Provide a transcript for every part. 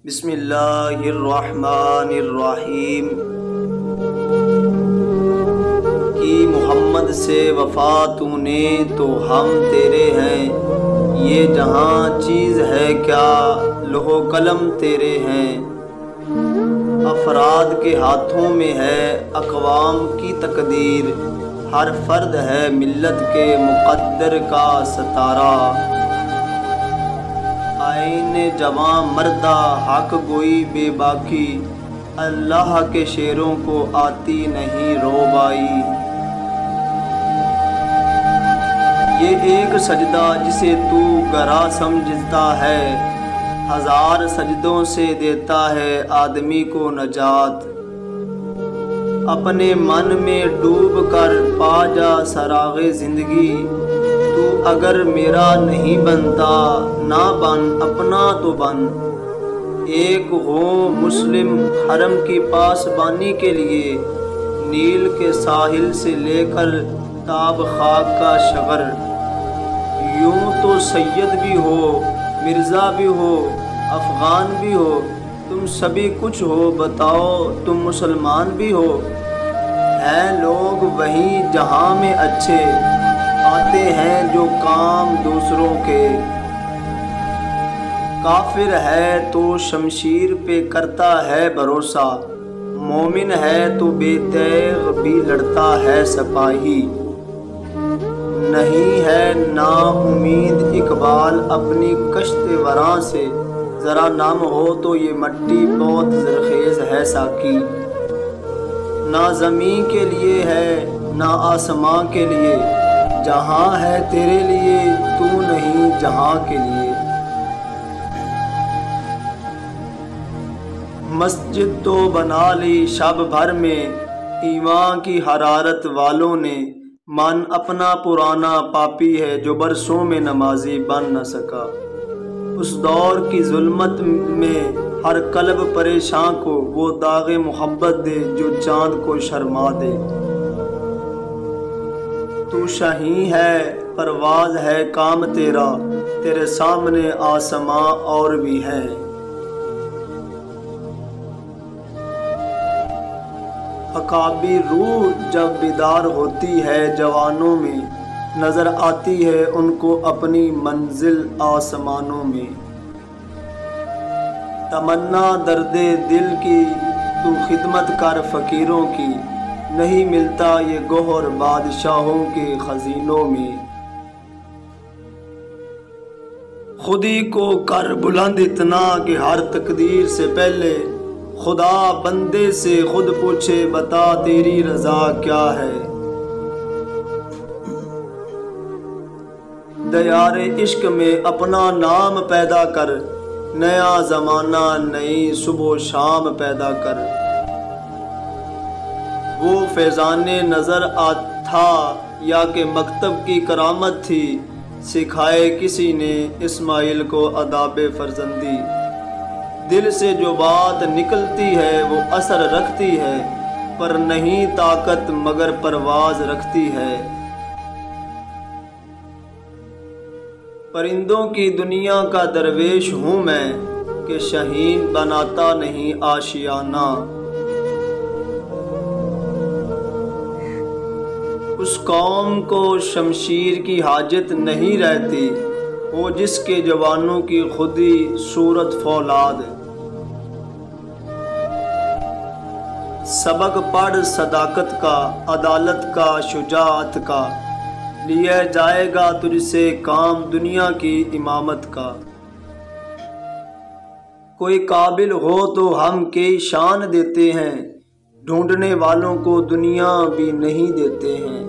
بسم اللہ الرحمن الرحیم۔ کی محمد سے وفا تو نے تو ہم تیرے ہیں، یہ جہاں چیز ہے کیا لوح و قلم تیرے ہیں۔ افراد کے ہاتھوں میں ہے اقوام کی تقدیر، ہر فرد ہے ملت کے مقدر کا ستارہ۔ آئین جواں مردہ حق گوئی بے باکی، اللہ کے شیروں کو آتی نہیں روبائی۔ یہ ایک سجدہ جسے تو گرا سمجھتا ہے، ہزار سجدوں سے دیتا ہے آدمی کو نجات۔ اپنے من میں ڈوب کر پا جا سراغ زندگی، تو اگر میرا نہیں بنتا نہ بن اپنا تو بن۔ ایک ہو مسلم حرم کی پاسبانی کے لیے، نیل کے ساحل سے لے کر تاب خاک کا شغر۔ یوں تو سید بھی ہو، مرزا بھی ہو، افغان بھی ہو، تم سبھی کچھ ہو، بتاؤ تم مسلمان بھی ہو۔ ہیں لوگ وہیں جہاں میں اچھے، آتے ہیں جو کام دوسروں کے۔ کافر ہے تو شمشیر پہ کرتا ہے بھروسہ، مومن ہے تو بے تیغ بھی لڑتا ہے سپاہی۔ نہیں ہے نا امید اقبال اپنی کشت وراں سے، ذرا نم ہو تو یہ مٹی بہت زرخیز ہے ساقی۔ نہ زمین کے لیے ہے نہ آسماں کے لیے، جہاں ہے تیرے لیے تو نہیں جہاں کے لیے۔ مسجد تو بنا لی شب بھر میں ایمان کی حرارت والوں نے، من اپنا پرانا پاپی ہے جو برسوں میں نمازی بن نہ سکا۔ اس دور کی ظلمت میں ہر قلب پریشان کو وہ داغ محبت دے جو چاند کو شرما دے۔ تو شاہین ہے پرواز ہے کام تیرا، تیرے سامنے آسماں اور بھی ہے۔ عقابی روح جب بیدار ہوتی ہے جوانوں میں، نظر آتی ہے ان کو اپنی منزل آسمانوں میں۔ تمنا درد دل کی تو خدمت کر فقیروں کی، نہیں ملتا یہ گوہر بادشاہوں کے خزینوں میں۔ خودی کو کر بلند اتنا کہ ہر تقدیر سے پہلے خدا بندے سے خود پوچھے بتا تیری رضا کیا ہے۔ دیار عشق میں اپنا نام پیدا کر، نیا زمانہ نئی صبح و شام پیدا کر۔ وہ فیضان نظر تھا یا کہ مکتب کی کرامت تھی، سکھائے کسی نے اسماعیل کو آداب فرزندی۔ دل سے جو بات نکلتی ہے وہ اثر رکھتی ہے، پر نہیں طاقت مگر پرواز رکھتی ہے۔ پرندوں کی دنیا کا درویش ہوں میں، کہ شاہین بناتا نہیں آشیانہ۔ اس قوم کو شمشیر کی حاجت نہیں رہتی، وہ جس کے جوانوں کی خودی صورت فولاد۔ سبق پڑھ صداقت کا، عدالت کا، شجاعت کا، لیا جائے گا تجھ سے کام دنیا کی امامت کا۔ کوئی قابل ہو تو ہم کی شان دیتے ہیں، ڈھونڈنے والوں کو دنیا بھی نہیں دیتے ہیں۔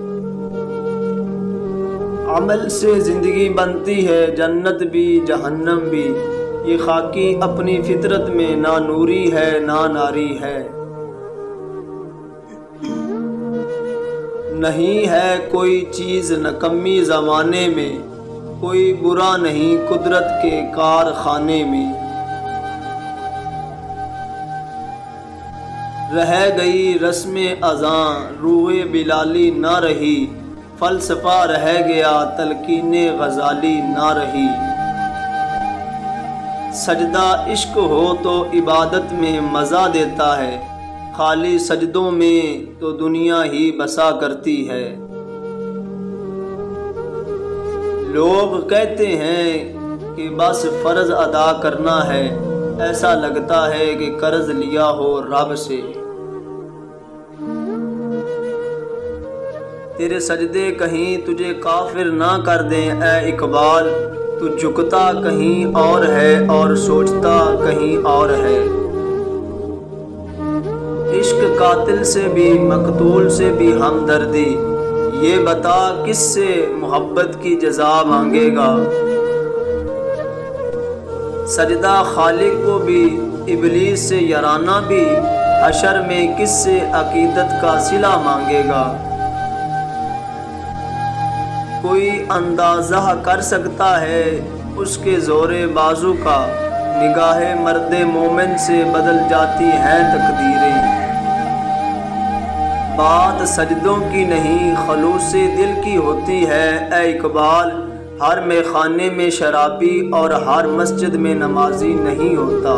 عمل سے زندگی بنتی ہے جنت بھی جہنم بھی، یہ خاکی اپنی فطرت میں نہ نوری ہے نہ ناری ہے۔ نہیں ہے کوئی چیز نکمی زمانے میں، کوئی برا نہیں قدرت کے کارخانے میں۔ رہ گئی رسم اذاں روح بلالی نہ رہی، فلسفہ رہ گیا تلقین غزالی نہ رہی۔ سجدہ عشق ہو تو عبادت میں مزہ دیتا ہے، خالی سجدوں میں تو دنیا ہی بسا کرتی ہے۔ لوگ کہتے ہیں کہ بس فرض ادا کرنا ہے، ایسا لگتا ہے کہ قرض لیا ہو رب سے۔ تیرے سجدے کہیں تجھے کافر نہ کر دیں اے اقبال، تو جھکتا کہیں اور ہے اور سوچتا کہیں اور ہے۔ عشق قاتل سے بھی مقتول سے بھی ہمدردی، یہ بتا کس سے محبت کی جزا مانگے گا۔ سجدہ خالق کو بھی ابلیس سے یارانہ بھی، حشر میں کس سے عقیدت کا صلہ مانگے گا۔ کوئی اندازہ کر سکتا ہے اس کے زور بازو کا، نگاہ مرد مومن سے بدل جاتی ہیں تقدیریں۔ بات سجدوں کی نہیں خلوص دل کی ہوتی ہے اے اقبال، ہر میخانے میں شرابی اور ہر مسجد میں نمازی نہیں ہوتا۔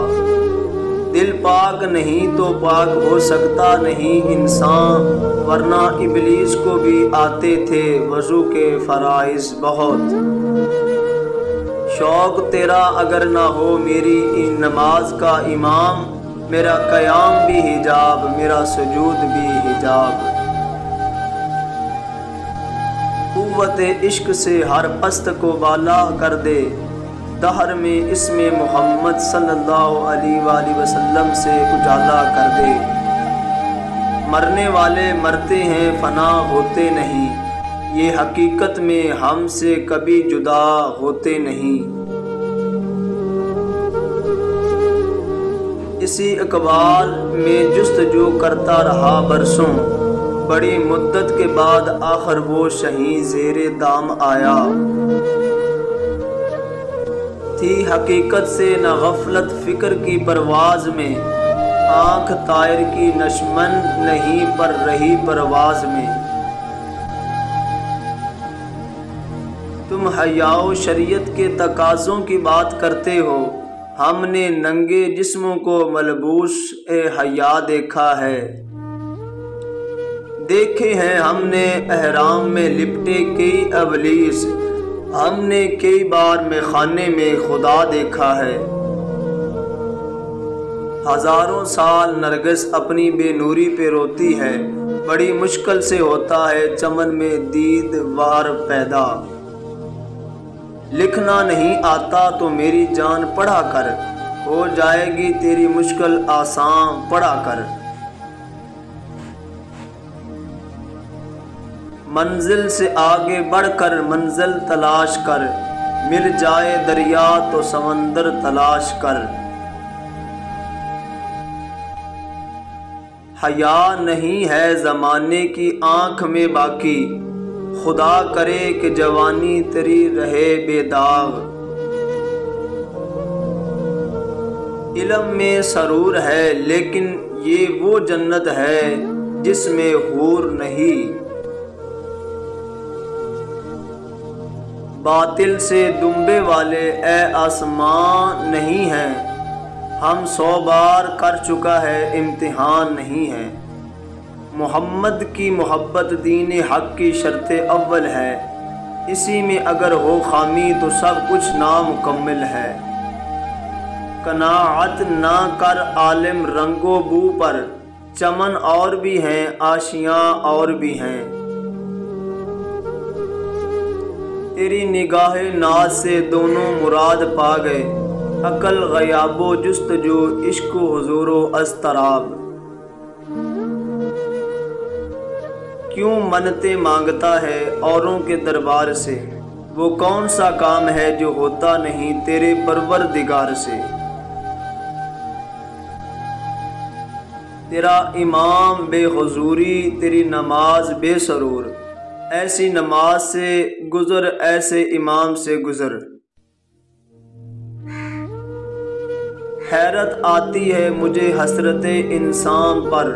دل پاک نہیں تو پاک ہو سکتا نہیں انسان، ورنہ ابلیس کو بھی آتے تھے وضو کے فرائض بہت۔ شوق تیرا اگر نہ ہو میری ان نماز کا امام، میرا قیام بھی حجاب میرا سجود بھی حجاب۔ قوت عشق سے ہر پست کو بالا کر دے، دہر میں اسم محمد صلی اللہ علیہ وآلہ وسلم سے اجالا کر دے۔ مرنے والے مرتے ہیں فنا ہوتے نہیں، یہ حقیقت میں ہم سے کبھی جدا ہوتے نہیں۔ اسی اقبال میں جستجو کرتا رہا برسوں، بڑی مدت کے بعد آخر وہ شہیں زیر دام آیا۔ تھی حقیقت سے نہ غفلت فکر کی پرواز میں، آنکھ طائر کی نشمن نہیں پر رہی پرواز میں۔ تم حیا و شریعت کے تقاضوں کی بات کرتے ہو، ہم نے ننگے جسموں کو ملبوس حیا دیکھا ہے۔ دیکھے ہیں ہم نے احرام میں لپٹے کئی ابلیس، ہم نے کئی بار میخانے میں خدا دیکھا ہے۔ ہزاروں سال نرگس اپنی بے نوری پہ روتی ہے، بڑی مشکل سے ہوتا ہے چمن میں دیدوار پیدا۔ لکھنا نہیں آتا تو میری جان پڑھا کر، ہو جائے گی تیری مشکل آسان پڑھا کر۔ منزل سے آگے بڑھ کر منزل تلاش کر، مل جائے دریا تو سمندر تلاش کر۔ حیا نہیں ہے زمانے کی آنکھ میں باقی، خدا کرے کہ جوانی تیری رہے بے داغ۔ علم میں سرور ہے لیکن یہ وہ جنت ہے جس میں حور نہیں۔ باطل سے دمبے والے اے آسمان نہیں ہیں، ہم 100 بار کر چکا ہے امتحان نہیں ہے۔ محمد کی محبت دین حق کی شرط اول ہے، اسی میں اگر ہو خامی تو سب کچھ نامکمل ہے۔ قناعت نہ کر عالم رنگ و بو پر، چمن اور بھی ہیں آشیاں اور بھی ہیں۔ تیری نگاہ ناز سے دونوں مراد پا گئے، عقل غیاب و جستجو عشق و حضور و اضطراب۔ کیوں منتیں مانگتا ہے اوروں کے دربار سے، وہ کون سا کام ہے جو ہوتا نہیں تیرے پروردگار سے۔ تیرا امام بے حضوری، تیری نماز بے سرور، ایسی نماز سے گزر ایسے امام سے گزر۔ حیرت آتی ہے مجھے حسرت انسان پر،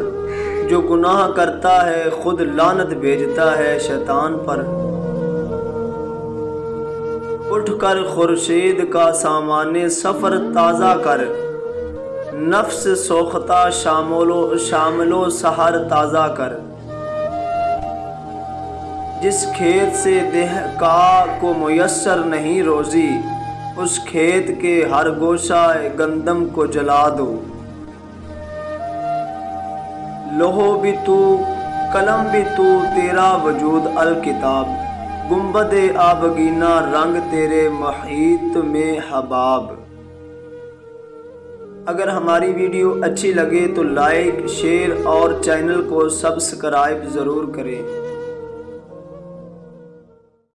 جو گناہ کرتا ہے خود لعنت بھیجتا ہے شیطان پر۔ اٹھ کر خورشید کا سامان سفر تازہ کر، نفس سوختہ شامل و سحر تازہ کر۔ جس کھیت سے دہقاں کو میسر نہیں روزی، اس کھیت کے ہر گوشہ گندم کو جلا دو۔ لوح بھی تو، قلم بھی تو، تیرا وجود الکتاب، گنبد آبگینہ رنگ تیرے محیط میں حباب۔ اگر ہماری ویڈیو اچھی لگے تو لائک، شیئر اور چینل کو سبسکرائب ضرور کریں۔